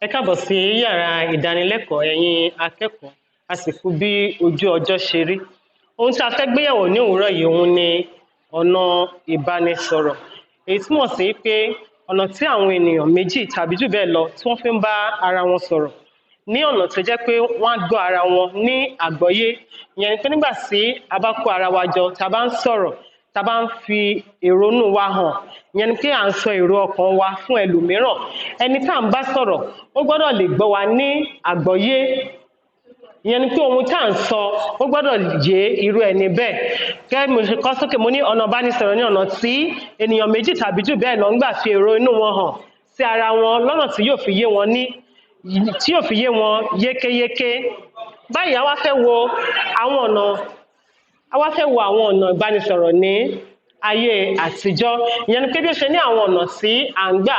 Ẹ káàbọ̀ sí yàrá ìdánilẹ́kọ̀ọ́ ẹ̀yin akẹ́kọ̀ọ́, a sì kú bí ojú ọjọ́ ṣe rí. Ohun tí a fẹ́ gbéyẹ̀wò ní òwúrọ̀ yìí òun ni ọ̀nà ìbánisọ̀rọ̀. Èyí túmọ̀ sí pé ọ̀nà tí àwọn ènìyàn méjì tàbí jù bẹ́ẹ̀ lọ tí wọ́n fi ń bá ara wọn sọ̀rọ̀ ní ọ̀nà tó jẹ́ pé wọ́n á gbọ́ ara wọn ní àgbọ́yé. Ìyẹn ni pé nígbà tí a bá kó ara wa jọ, tá a bá ń sọ̀rọ̀, tá a bá ń fi èrònú wa hàn, ìyẹn ni pé à ń sọ èrò ọkàn wa fún ẹlòmíràn. Ẹni tá à ń bá sọ̀rọ̀ ó gbọ́dọ̀ lè gbọ́ wa ní àgbọ́yé. Ìyẹn ni pé ohun tá à ń sọ ó gbọ́dọ̀ yé irú ẹni bẹ́ẹ̀. Gẹ́gẹ́ bí mo ṣe kọ sókè, mo ní ọ̀nà ìbánisọ̀rọ̀ ní ọ̀nà tí ènìyàn méjì tàbí jù bẹ́ẹ̀ lọ ń gbà fi èrò inú wọn hàn sí ara wọn lọ́nà tí yóò fi yé wọn yékéyéké. Báyìí a wá fẹ́ wo àwọn ọ̀nà ìbánisọ̀rọ̀ ní ayé àtijọ́. Ìyẹn ni pé bí ó ṣe ní àwọn ọ̀nà tí à ń gbà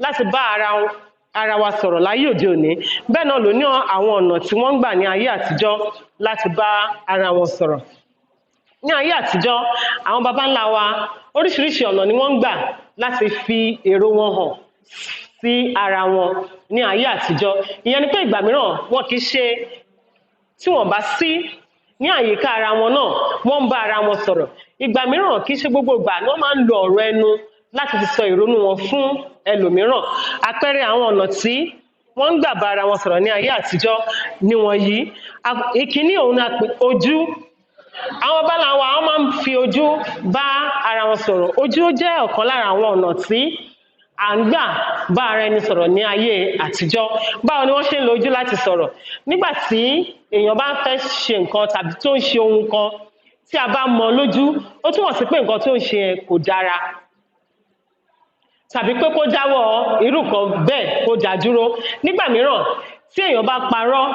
láti bá ara wa sọ̀rọ̀ láyé òde òní, bẹ́ẹ̀ náà ló ní àwọn ọ̀nà tí wọ́n ń gbà ní ayé àtijọ́ láti bá ara wọn sọ̀rọ̀. Ní ayé àtijọ́, àwọn baba ńlá wa oríṣiríṣi ọ̀nà ni wọ́n ń gbà láti fi èrò wọn hàn sí ara wọn ní ayé àtijọ́. Ìyẹn ni pé ìgbà mìíràn wọn kì í ṣe tí wọ́n bá sí ní àyíká ara wọn náà, wọ́n ń bá ara wọn sọ̀rọ̀. Ìgbà mìíràn kì í ṣe gbogbo ìgbà ni wọ́n máa ń lo ọ̀rọ̀ ẹnu láti fi sọ ìrònú wọn fún ẹlòmíràn. Àpẹẹrẹ àwọn ọ̀nà tí wọ́n ń gbà bá ara wọn sọ̀rọ̀ ní ayé àtijọ́ ni wọ̀nyí. Ìkíní òun ni a pè ojú. Àwọn baba ńlá wa wọ́n máa ń fi ojú bá ara wọn sọ̀rọ̀. Ojú jẹ́ ọ̀kan lára àwọn ọ̀nà tí à ń gbà bá ara ẹni sọ̀rọ̀ ní ayé àtijọ́. Báwo ni wọ́n ṣe ń lo ojú láti sọ̀rọ̀? Nígbà tí èèyàn bá fẹ́ ṣe nǹkan tàbí tó ń ṣe ohun kan tí a bá mọ̀ lójú, ó túmọ̀ sí pé nǹkan tó ń ṣe yẹn kò dára, tàbí pé kó jáwọ́ irú kan bẹ́ẹ̀ kó dá dúró. Nígbà mìíràn tí èèyàn bá parọ́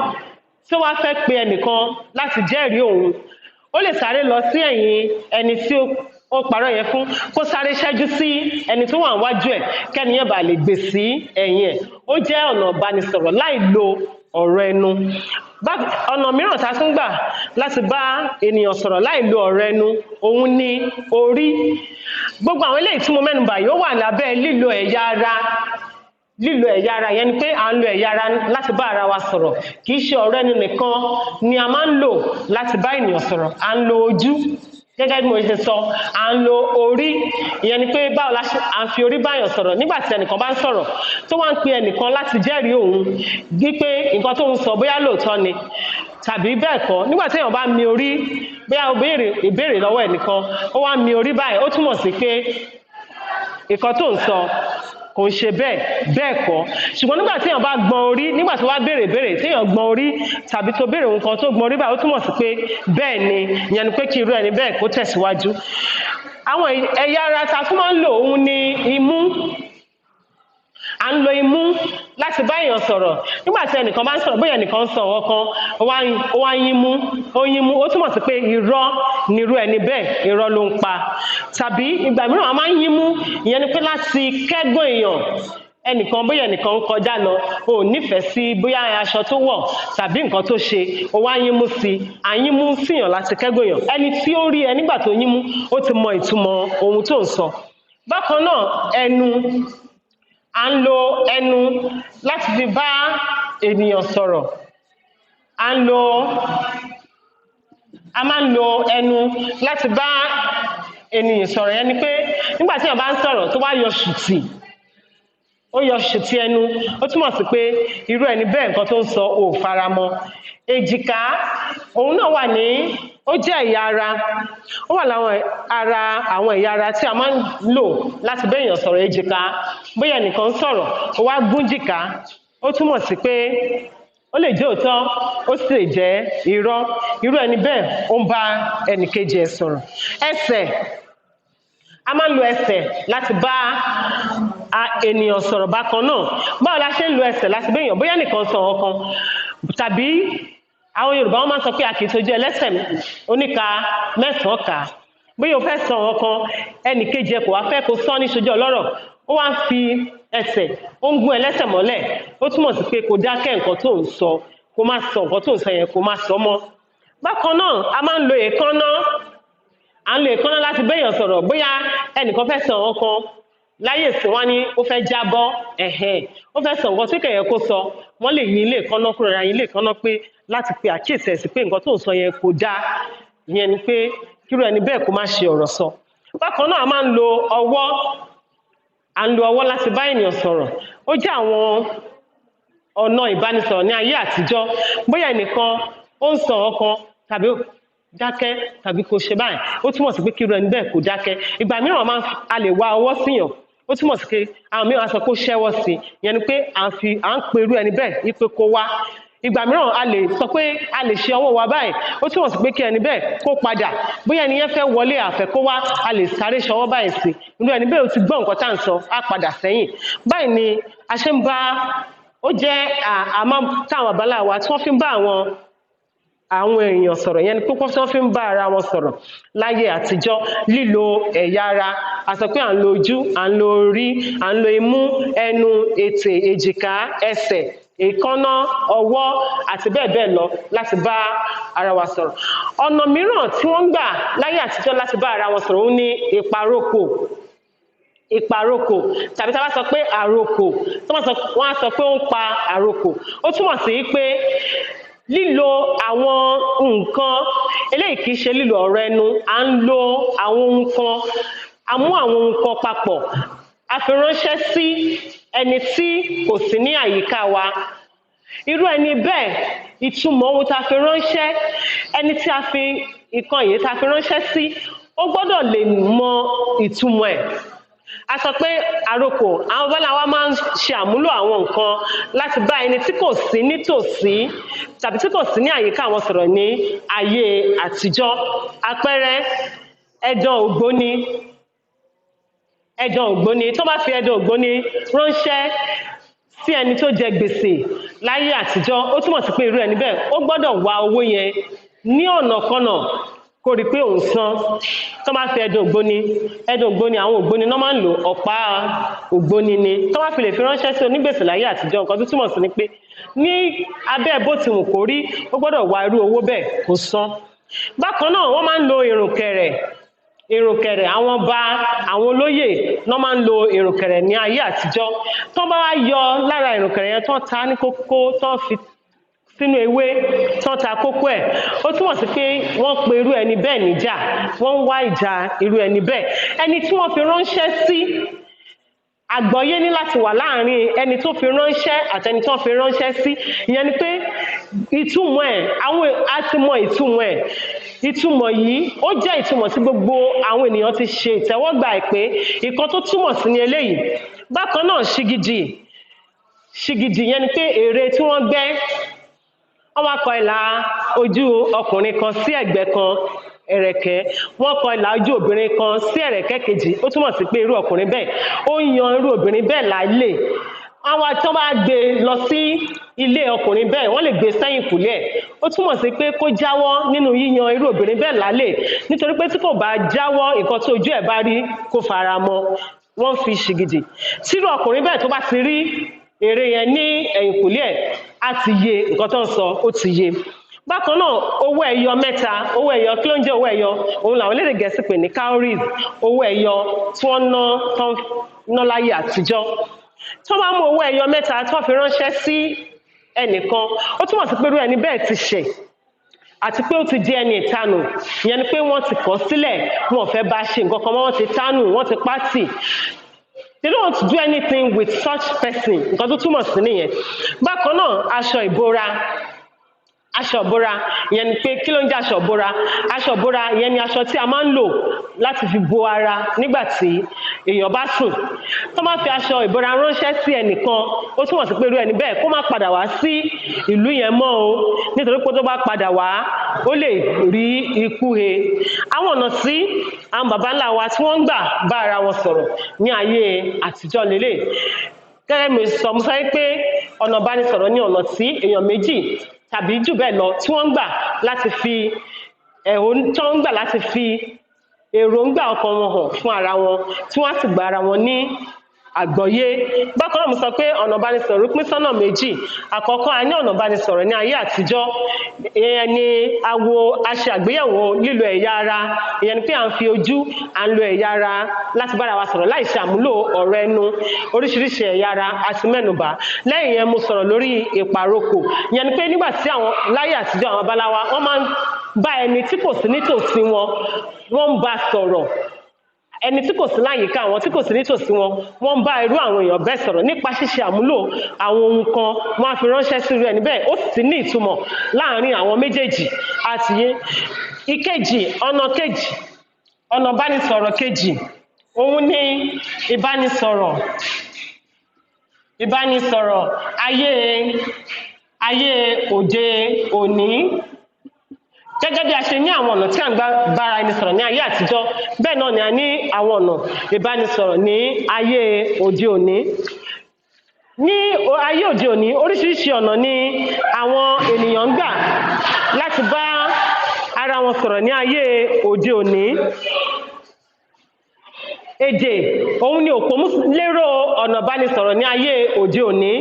tí ó wá fẹ́ pe ẹnìkan láti jẹ́rìí òun, ó lè sáré lọ sí ẹ̀yìn ẹni tí ó parọ́ yẹn fún, kó sáré ṣẹ́jú sí ẹni tó wà níwájú ẹ̀ kẹ́ni yẹn bá lè gbè sí ẹ̀yìn ẹ̀. Ó jẹ́ ọ̀nà ìbánisọ̀rọ̀ láì lo ọ̀rọ̀ ẹnu. Ọ̀nà mìíràn tá a tún gbà láti bá ènìyàn sọ̀rọ̀ láì lo ọ̀rọ̀ ẹnu òun ni orí. Gbogbo àwọn eléyìí tí mo mẹ́nu bà yóò wà lábẹ́ lílo ẹ̀yà ara. Yẹn ni pé à ń lo ẹ̀yà ara láti bá ara wa sọ̀rọ̀. Kì í ṣe ọ̀rọ̀ ẹnu nìkan ni a máa ń lò láti bá ènìyàn sọ̀rọ̀. À ń lo ojú, gẹ́gẹ́ bí mo ṣe sọ, à ń lo orí. Ìyẹn ni pé báwo la ṣe à ń fi orí báyàn sọ̀rọ̀. Nígbà tí ẹnìkan bá ń sọ̀rọ̀ tó wá ń pe ẹnìkan láti jẹ́rìí òun wípé nǹkan tó ń sọ bóyá lóòótọ́ ni tàbí bẹ́ẹ̀ kọ́. Nígbà tí èèyàn bá mi orí, bóyá ó béèrè ìbéèrè lọ́wọ́ ẹnìkan, ó wá mi orí báyìí, ó túmọ̀ sí pé nǹkan tó ń sọ kò ń ṣe bẹ́ẹ̀ kọ́. Ṣùgbọ́n nígbà tí èèyàn bá gbọ́n orí, nígbà tí wá béèrè ìbéèrè tí èèyàn gbọ́n orí tàbí tó béèrè nǹkan tó gbọ́n orí báyìí, ó túmọ̀ sí pé bẹ́ẹ̀ ni. Ìyẹn ni pé kí irú ẹni bẹ́ẹ̀ kó tẹ̀síwájú. Àwọn ẹ̀yà ara tá a tún máa ń lò òun ni imú. À ń lo imú láti bá èèyàn sọ̀rọ̀. Nígbà tí ẹnìkan bá ń sọ̀rọ̀, bóyá ẹnìkan ń sọ ọ̀rọ̀ kan, ó wá yín mú, ó túmọ̀ sí pé irọ́ ni irú ẹni bẹ́ẹ̀, irọ́ ló ń pa. Tàbí ìgbà mìíràn a máa ń yín mú, ìyẹn ni pé láti kẹ́gàn èèyàn. Bóyá ẹnìkan ń kọjá lọ, o ò nífẹ̀ẹ́ sí bóyá aṣọ tó wọ̀ tàbí nǹkan tó ṣe, o wá yín mú sí i. À ń yín mú síyàn láti kẹ́gàn èèyàn. Ẹni tí ó rí ẹ nígbà tó yín mú, ó ti mọ ìtumọ̀ ohun tó ń sọ. Bákan náà, ẹnu. À ń lo ẹnu láti fi bá ènìyàn sọ̀rọ̀. A máa ń lo ẹnu láti bá ènìyàn sọ̀rọ̀. Yẹn ni pé nígbà tí èèyàn bá ń sọ̀rọ̀ tó wá yọ ṣùtì ẹnu, ó túmọ̀ sí pé irú ẹni bẹ́ẹ̀ nǹkan tó ń sọ ò faramọ́. Èjìká òun náà ó jẹ́ ẹ̀yà ara. Ó wà láwọn àwọn ẹ̀yà ara tí a máa ń lò láti bá èèyàn sọ̀rọ̀. Èjìká, bóyá ẹnìkan ń sọ̀rọ̀, ó wá gúnjìká, ó túmọ̀ sí pé ó lè jẹ́ òótọ́, ó sì lè jẹ́ irọ́. Irú ẹni bẹ́ẹ̀ ó ń bá ẹnìkejì ẹ̀ sọ̀rọ̀. Ẹsẹ̀. A máa ń lo ẹsẹ̀ láti bá ènìyàn sọ̀rọ̀ bákan náà. Báwo la ṣe ń lo ẹsẹ̀ láti bá èèyàn? Bóyá ẹnìkan sọ ọ̀kan tàbí àwọn Yorùbá wọ́n máa ń sọ pé a kì í tójú ẹlẹ́sẹ̀ oníka mẹ́sàn-án kà. Bóyá o fẹ́ sọ ọ̀kan, ẹnìkejì ẹ kò wá fẹ́ kó sọ ní ṣojú ọlọ́rọ̀, ó wá ń fi ẹsẹ̀, ó ń gún ẹlẹ́sẹ̀ mọ́lẹ̀. Ó túmọ̀ sí pé kó dákẹ́ nǹkan tó ń sọ, kó má sọ nǹkan tó ń sọ yẹn, kó má sọ mọ́. Bákan náà, a máa ń lo èékánná. À ń lo èékánná láti bá èèyàn sọ̀rọ̀. Bóyá ẹnìkan fẹ́ sọ ọ̀kan, láyè sí wọ́n ní ó fẹ́ jábọ́ ó fẹ́ sọ nǹkan tí kẹ̀yẹ kó sọ wọ́n lè yí ilé ìkànnà kúrò ra yín ilé ìkànnà pé láti pe àkíyèsí ẹ̀ sí pé nǹkan tó ń sọ yẹn kò dáa ìyẹn ni pé kírú ẹni bẹ́ẹ̀ kó má ṣe ọ̀rọ̀ sọ. Bákan náà a máa ń lo ọwọ́ láti bá ènìyàn sọ̀rọ̀. Ó jẹ́ àwọn ọ̀nà ìbánisọ̀rọ̀ ní ayé àtijọ́. Bóyá ẹnìkan ó ń sọ ọ̀kan tàbí dákẹ́ tàbí kò ṣe báyìí ó túmọ̀ sí pé kírú ẹni bẹ́ẹ̀ kò dákẹ́. Ìgbà mìíràn a lè wá ọwọ́ síyàn ó túmọ̀ sí pé àwọn mìíràn á sọ pé ó ṣẹ́wọ́ sí ìyẹn ni pé à ń pe irú ẹni bẹ́ẹ̀ wípé kó wá. Ìgbà mìíràn a lè sọ pé a lè ṣe ọwọ́ wa báyìí ó túmọ̀ sí pé kí ẹni bẹ́ẹ̀ kó padà bóyá ẹni yẹn fẹ́ wọlé àfẹ́ kó wá a lè sáré ṣọwọ́ báyìí sí irú ẹni bẹ́ẹ̀ ó ti gbọ́ nǹkan tá à ń sọ á padà sẹ́yìn. Báyìí ni a ṣe ń bá ó jẹ́ àmọ́ táwọn àbálá wa tí wọ́n fi ń bá àwọn èèyàn sọ̀rọ̀ yẹn ni pé tí wọ́n fi ń bá ara wọn sọ̀rọ̀ láyé àtijọ́. Lílo ẹ̀yà ara a sọ pé à ń lo ojú à ń lo orí à ń lo imú ẹnu ètè èjìká ẹsẹ̀ èékánná ọwọ́ àti bẹ́ẹ̀ bẹ́ẹ̀ lọ láti bá ara wa sọ̀rọ̀. Ọ̀nà mìíràn tí wọ́n ń gbà láyé àtijọ́ láti bá ara wọn sọ̀rọ̀ ó ní ìparókò tàbí tá a bá sọ pé àrokò wọ́n á sọ pé ó ń pa àrokò ó túmọ̀ sí pé lílo àwọn nǹkan eléyìí kìí ṣe lílo ọ̀rọ̀ ẹnu à ń lo àwọn nǹkan a mú àwọn nǹkan papọ̀ a fi ránṣẹ́ sí ẹni tí kò sí ní àyíká wa. Irú ẹni bẹ́ẹ̀ ìtumọ̀ ohun tá a fi ránṣẹ́ ẹni tí a fi nǹkan yìí tá a fi ránṣẹ́ sí ó gbọ́dọ̀ lè mọ ìtumọ̀ ẹ̀. A sọ pé àrokò àwọn bọ́lá wa máa ń ṣe àmúlò àwọn nǹkan láti bá ẹni tí kò sí nítòsí tàbí tí kò sí ní àyíká àwọn sọ̀rọ̀ ní ayé àtijọ́. Àpẹẹrẹ ẹ̀dàn ògbóni tó bá fi ẹ̀dàn ògbóni ránṣẹ́ sí ẹni tó jẹ gbèsè láyé àtijọ́ ó túmọ̀ sí pé irú ẹni bẹ́ẹ̀ ó gbọ́dọ̀ wá owó yẹn ní ọ̀nàkọ́nà kó rí pé òun san. Tó bá fi ẹ̀dàn ògbóni àwọn ògbóni náà máa ń lò ọ̀pá ògbóni ni tó bá fi lè fi ránṣẹ́ sí onígbèsè láyé àtijọ́ nǹkan tó túmọ̀ sí ni pé ní abẹ́ bó ti wù kó rí ó gbọ́dọ̀ wá irú owó bẹ́ẹ̀ kó san. Bákan náà wọ́n máa ń lo ìrùkẹ̀rẹ̀ àwọn ọba àwọn olóyè náà máa ń lo ìrùkẹ̀rẹ̀ ní ayé àtijọ́. Tó bá wá yọ lára ìrùkẹ̀rẹ̀ yẹn tó ta ní kókó tó fi sínú ewé tán ta kókó ẹ̀ ó túmọ̀ sí pé wọ́n pe irú ẹni bẹ́ẹ̀ níjà wọ́n ń wá ìjà irú ẹni bẹ́ẹ̀. Ẹni tí wọ́n fi ránṣẹ́ sí àgbọ́yé ní láti wà láàrin ẹni tó fi ránṣẹ́ àtẹni tó fi ránṣẹ́ sí ìyẹn ni pé ìtumọ̀ ẹ̀ àwọn á ti mọ ìtumọ̀ ẹ̀. Ìtumọ̀ yìí ó jẹ́ ìtumọ̀ tí gbogbo àwọn ènìyàn ti ṣe ìtẹ́wọ́gbà ẹ̀ pé nǹkan tó túmọ̀ sí ni eléyìí. Bákan náà ṣìgìdì yẹn ni pé ère tí wọ́n gbẹ́ wọ́n wá kọ ìlà ojú ọkùnrin kan sí ẹ̀gbẹ́ kan ẹ̀rẹ̀kẹ́ wọ́n kọ ìlà ojú obìnrin kan sí ẹ̀rẹ̀kẹ́ kejì ó túmọ̀ sí pé irú ọkùnrin bẹ́ẹ̀ ó yan irú obìnrin bẹ́ẹ̀ lálẹ́. Àwọn tí wọ́n bá gbé lọ sí ilé ọkùnrin bẹ́ẹ̀ wọ́n lè gbé sẹ́yìn kùlé ẹ̀ ó túmọ̀ sí pé kó jáwọ́ nínú yíyan irú obìnrin bẹ́ẹ̀ lálẹ́ nítorí pé tí kò bá jáwọ́ nǹkan tí ojú ẹ̀ bá rí kó fara mọ́. Wọ́n fi ṣìgìdì tírú ọkùnrin bẹ́ẹ̀ tó bá ti rí ère yẹn ní ẹ̀yìnkùlé ẹ̀ á ti yé nǹkan tó ń sọ ó ti yé. Bákan náà owó ẹyọ mẹ́ta owó ẹyọ kí ló ń jẹ́ owó ẹyọ òun làwọn elédè Gẹ̀ẹ́sì pè ní cowries owó ẹyọ tí wọ́n ná láyé àtijọ́. Tí wọ́n bá mú owó ẹyọ mẹ́ta tí wọ́n fi ránṣẹ́ sí ẹnìkan ó túmọ̀ sí pé irú ẹni bẹ́ẹ̀ ti ṣẹ̀ àti pé ó ti di ẹni ìtanù ìyẹn ni pé wọ́n ti kọ̀ sílẹ̀ wọn ò fẹ́ bá ṣe nǹkan kan mọ́ wọ́n ti tánù wọ́n ti pátì. They don't do anything with such person. Nǹkan tó túmọ̀ sí nìyẹn. Bákan náà aṣọ ìbora ìyẹn ni pé kí ló ń jẹ́ aṣọ ìbora? Aṣọ ìbora ìyẹn ni aṣọ tí a máa ń lò láti fi bo ara nígbà tí èèyàn bá sùn. Tó máa fi aṣọ ìbora ránṣẹ́ sí ẹnìkan ó túmọ̀ sí pé irú ẹni bẹ́ẹ̀ kó má padà wá sí ìlú yẹn mọ́ o nítorí pé tó bá padà wá ó lè rí ikú he. Àwọn ọ̀nà tí àwọn bàbá ńlá wa tí wọ́n ń gbà bá ara wọn sọ̀rọ̀ ní ayé àtijọ́ lélẹ̀. Gẹ́gẹ́ bí mo sọ pé ọ̀nà ìbánisọ̀rọ̀ ní ọ̀nà tí èèyàn méjì tàbí jù bẹ́ẹ̀ lọ tí wọ́n ń gbà láti fi èròǹgbà ọkàn wọn hàn fún ara wọn tí wọ́n á sì gba ara wọn ní àgbọ́yé. Bákan náà mo sọ pé ọ̀nà ìbánisọ̀rọ̀ pín sọ́nà méjì. Àkọ́kọ́ a ní ọ̀nà ìbánisọ̀rọ̀ ní ayé àtijọ́, ìyẹn ni a ṣe àgbéyẹ̀wò lílo ẹ̀yà ara, ìyẹn ni pé à ń fi ojú à ń lo ẹ̀yà ara láti bára wa sọ̀rọ̀ láì ṣe àmúlò ọ̀rọ̀ ẹnu, oríṣiríṣi ẹ̀yà ara àti mẹ́nubà. Lẹ́yìn yẹn mo sọ̀rọ̀ lórí ìpàrokò, ìyẹn ni pé nígbà tí àwọn láyé àtijọ́ àwọn babaláwa wọ́n máa ń bá ẹni tí kò sí nítòsí wọn, wọ́n ń bá sọ̀rọ̀. Ẹni tí kò sí láyìíká wọn, tí kò sí nítòsí wọn, wọ́n ń bá irú àwọn èèyàn bẹ́ẹ̀ sọ̀rọ̀ nípa ṣíṣe àmúlò àwọn ohun kan, wọ́n á fi ránṣẹ́ sí irú ẹni bẹ́ẹ̀, ó sì ní ìtumọ̀ láàárín àwọn méjèèjì àti yé. Ìkejì, ọ̀nà ìbánisọ̀rọ̀ kejì, òun ni ìbánisọ̀rọ̀ ayé òde òní. Gẹ́gẹ́ bí a ṣe ní àwọn ọ̀nà tí a ń gbà bára ẹni sọ̀rọ̀ ní ayé àtijọ́, bẹ́ẹ̀ náà ni a ní àwọn ọ̀nà ìbánisọ̀rọ̀ ní ayé òde òní. Ní ayé òde òní, oríṣiríṣi ọ̀nà ni àwọn ènìyàn ń gbà láti bá ara wọn sọ̀rọ̀ ní ayé òde òní. Èdè, òun ni òpómúlérò ọ̀nà ìbánisọ̀rọ̀ ní ayé òde òní.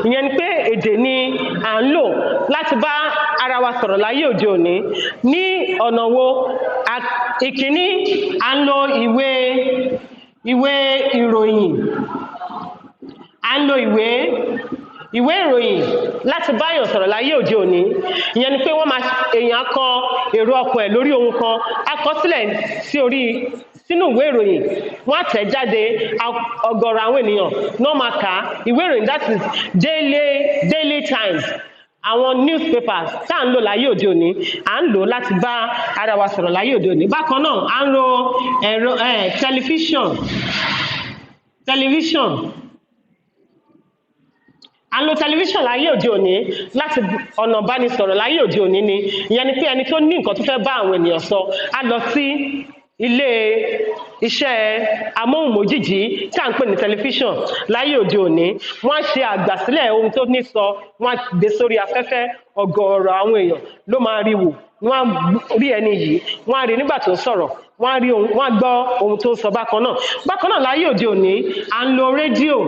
Ìyẹn ni pé èdè ni à ń lò láti bá ara wa sọ̀rọ̀ láyé òde òní. Ní ọ̀nà wo? Ìkíní, à ń lo ìwé ìròyìn. À ń lo ìwé ìròyìn láti bá èèyàn sọ̀rọ̀ láyé òde òní. Ìyẹn ni pé èèyàn kọ èrò ọkàn ẹ̀ lórí ohun kan, á kọ sílẹ̀ sínú ìwé ìròyìn, wọ́n á tẹ̀ jáde, ọ̀gọ̀rọ̀ àwọn ènìyàn náà máa kà á. Ìwé ìròyìn, that is Daily Times, àwọn newspapers tá à ń lò láyé òde òní, à ń lò láti bá ara wa sọ̀rọ̀ láyé òde òní. Bákan náà, à ń lo tẹlifíṣàn. À ń lo tẹlifíṣàn láyé òde òní láti ọ̀nà ìbánisọ̀rọ̀ láyé òde òní ni. Ìyẹn ni pé ẹni tó ní nǹkan tó fẹ́ bá àwọn ènìyàn sọ, á lọ sí ilé iṣẹ́ amóhùnmójìjì tí à ń pè ní tẹlifíṣàn láyé òde òní. Wọ́n á ṣe àgbàsílẹ̀ ohun tó ní sọ, wọ́n á gbé sórí afẹ́fẹ́, ọ̀gọ̀ọ̀rọ̀ àwọn èèyàn ló máa rí wò, wọ́n á rí ẹni yìí, wọ́n á rí nígbà tó ń sọ̀rọ̀, wọ́n á gbọ́ ohun tó ń sọ bákan náà. Bákan náà láyé òde òní, à ń lo rédíò.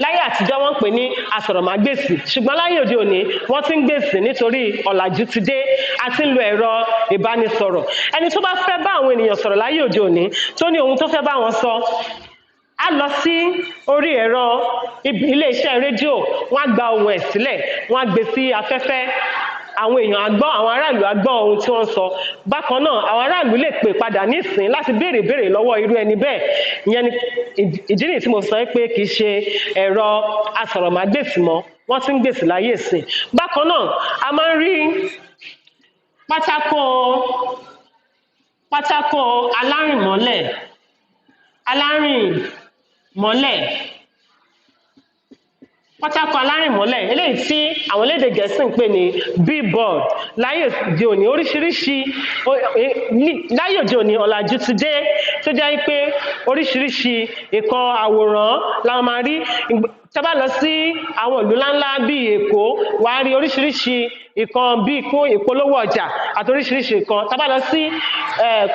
Láyé àtijọ́ wọ́n ń pè ní asọ̀rọ̀mágbèsì, ṣùgbọ́n láyé òde òní wọ́n ti ń gbèsì nítorí ọ̀làjú ti dé, a ti ń lo ẹ̀rọ ìbánisọ̀rọ̀. Ẹni tó bá fẹ́ bá àwọn ènìyàn sọ̀rọ̀ láyé òde òní tó ní ohun tó fẹ́ bá wọn sọ, á lọ sí orí ẹ̀rọ ilé-iṣẹ́ rédíò, wọ́n á gba ohùn ẹ̀ sílẹ̀, wọ́n á gbé sí afẹ́fẹ́, àwọn èèyàn á gbọ́, àwọn aráàlú á gbọ́ ohun tí wọ́n sọ. Bákan náà, àwọn aráàlú lè pè padà nísìn láti béèrè ìbéèrè lọ́wọ́ irú ẹni bẹ́ẹ̀. Ìyẹn ni ìdí nìyí tí mo sọ pé kì í ṣe ẹ̀rọ asọ̀rọ̀mágbèsì mọ́, wọ́n ti ń gbèsì láyé ìsìn. Bákan náà, a máa ń rí pátákó alárìnmọ́lẹ̀. Pátákó alárìnmọ́lẹ̀, eléyìí tí àwọn elédè Gẹ̀ẹ́sì ń pè ní billboard. Láyé òde òní láyé òde òní ọ̀làjú ti dé, tó jẹ́ pé oríṣiríṣi nǹkan àwòrán la máa rí. Tá bá lọ sí àwọn ìlú ńláńlá bíi Èkó, wà á rí oríṣiríṣi nǹkan bíi kún ìpolówó ọjà àti oríṣiríṣi nǹkan. Tá bá lọ sí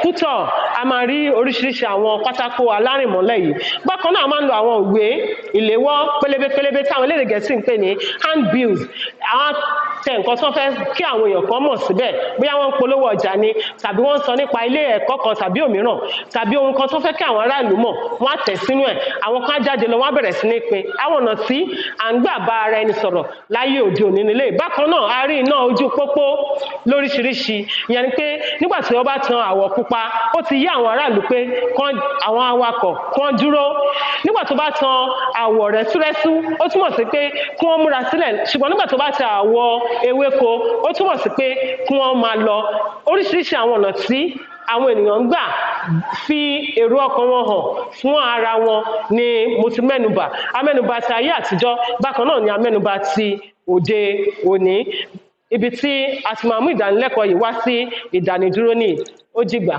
Kútọ̀, a máa rí oríṣiríṣi àwọn pátákó alárìnmọ́lẹ̀ yìí. Bákan náà, a máa ń lo àwọn ìwé ìléwọ́ pélébé tí àwọn elédè Gẹ̀ẹ́sì ń pè ní handbills. Àwọn tẹ nǹkan tó fẹ́ kí àwọn èèyàn kan mọ̀ síbẹ̀, bóyá wọ́n ń polówó ọjà ni, tàbí wọ́n ń sọ nípa ilé ẹ̀kọ́ kan tàbí òmíràn, tàbí ohun kan tó fẹ́ kí àwọn aráàlú mọ̀, wọ́n á tẹ̀ sínú ẹ̀. Àwọn kan á jáde lọ, wọ́n á bẹ̀rẹ̀ sí ní pín. Àwọn ọ̀nà tí à ń gbà bá ara ẹni sọ̀rọ̀ láyé òde òní nílé. Bákan náà, a rí iná ojú pópó lóríṣiríṣi. Ìyẹn ni pé nígbà tí wọ́n bá tan àwọ̀ pupa, ó ti yé àwọn aráàlú pé àwọn awakọ̀ kán dúró. Nígbà tó bá tan àwọ̀ rẹ́súrẹ́sú, ó túmọ̀ sí pé kí wọ́n múra sílẹ̀. Ṣùgbọ́n nígbà tó bá tan àwọ̀ ewéko, ó túmọ̀ sí pé kí wọ́n máa lọ. Oríṣiríṣi àwọn ọ̀nà tí àwọn ènìyàn ń gbà fi èrò ọkàn wọn hàn fún ara wọn ni mo ti mẹ́nubà. A mẹ́nubà ti ayé àtijọ́, bákan náà ni a mẹ́nubà ti òde òní. Ibi tí a ti máa mú ìdánilẹ́kọ̀ọ́ yìí wá sí ìdánidúró ní ó dìgbà.